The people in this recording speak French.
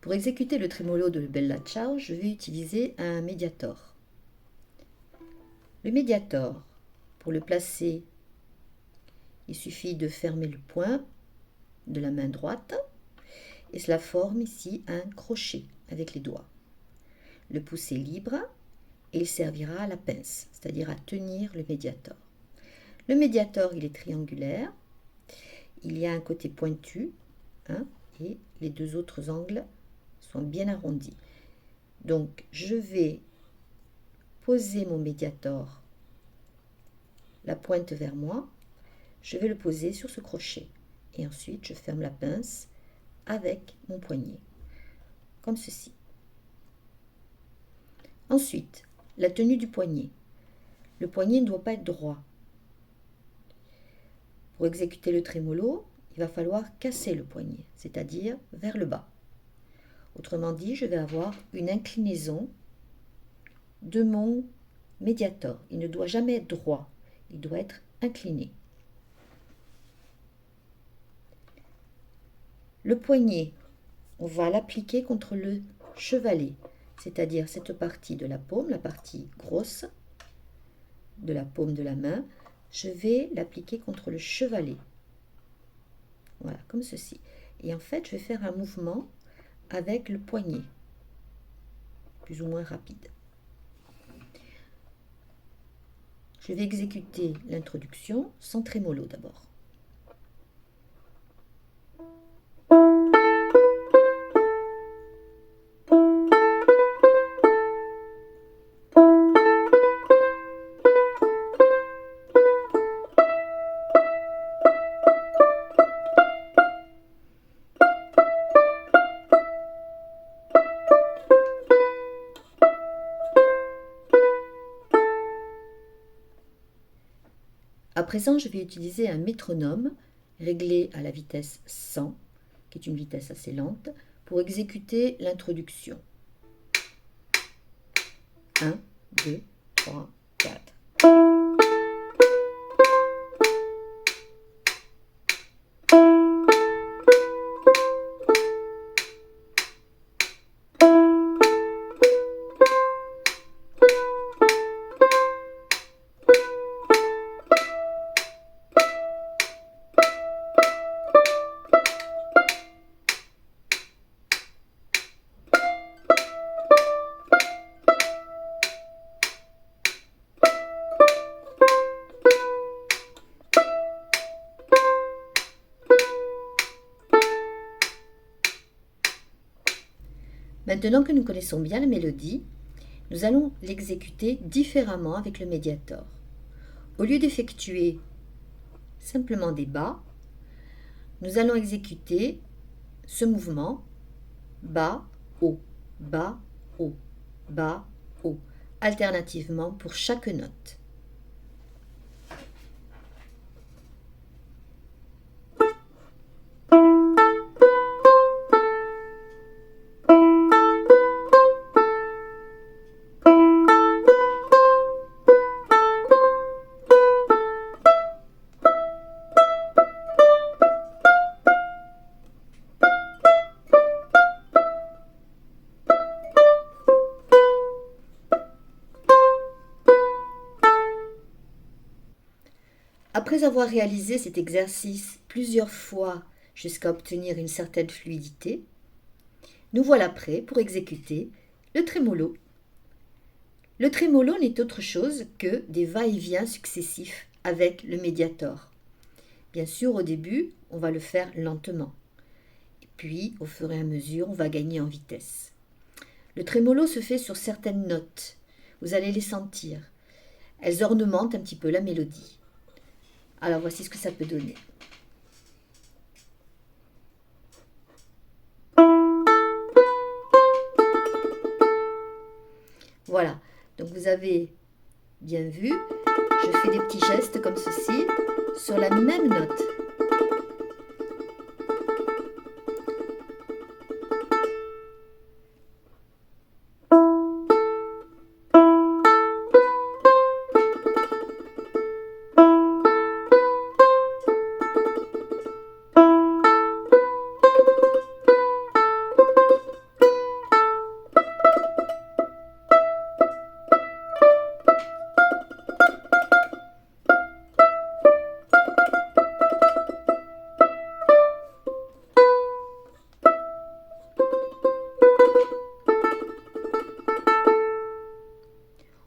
Pour exécuter le trémolo de Bella Ciao, je vais utiliser un médiator. Le médiator, pour le placer, il suffit de fermer le poing de la main droite et cela forme ici un crochet avec les doigts. Le pouce est libre et il servira à la pince, c'est-à-dire à tenir le médiator. Le médiator, il est triangulaire, il y a un côté pointu et les deux autres angles sont bien arrondis. Donc je vais poser mon médiator, la pointe vers moi, je vais le poser sur ce crochet et ensuite je ferme la pince avec mon poignet, comme ceci. Ensuite, la tenue du poignet. Le poignet ne doit pas être droit. Pour exécuter le trémolo, il va falloir casser le poignet, c'est-à-dire vers le bas. Autrement dit, je vais avoir une inclinaison de mon médiator. Il ne doit jamais être droit, il doit être incliné. Le poignet, on va l'appliquer contre le chevalet, c'est-à-dire cette partie de la paume, la partie grosse de la paume de la main, je vais l'appliquer contre le chevalet. Voilà, comme ceci. Et en fait, je vais faire un mouvement avec le poignet, plus ou moins rapide. Je vais exécuter l'introduction sans trémolo d'abord. À présent, je vais utiliser un métronome réglé à la vitesse 100, qui est une vitesse assez lente, pour exécuter l'introduction. 1, 2, 3, 4. Maintenant que nous connaissons bien la mélodie, nous allons l'exécuter différemment avec le médiator. Au lieu d'effectuer simplement des bas, nous allons exécuter ce mouvement bas, haut, bas, haut, bas, haut, alternativement pour chaque note. Après avoir réalisé cet exercice plusieurs fois jusqu'à obtenir une certaine fluidité, nous voilà prêts pour exécuter le trémolo. Le trémolo n'est autre chose que des va-et-vient successifs avec le médiator. Bien sûr, au début, on va le faire lentement. Et puis, au fur et à mesure, on va gagner en vitesse. Le trémolo se fait sur certaines notes. Vous allez les sentir. Elles ornementent un petit peu la mélodie. Alors voici ce que ça peut donner. Voilà, donc vous avez bien vu, je fais des petits gestes comme ceci sur la même note.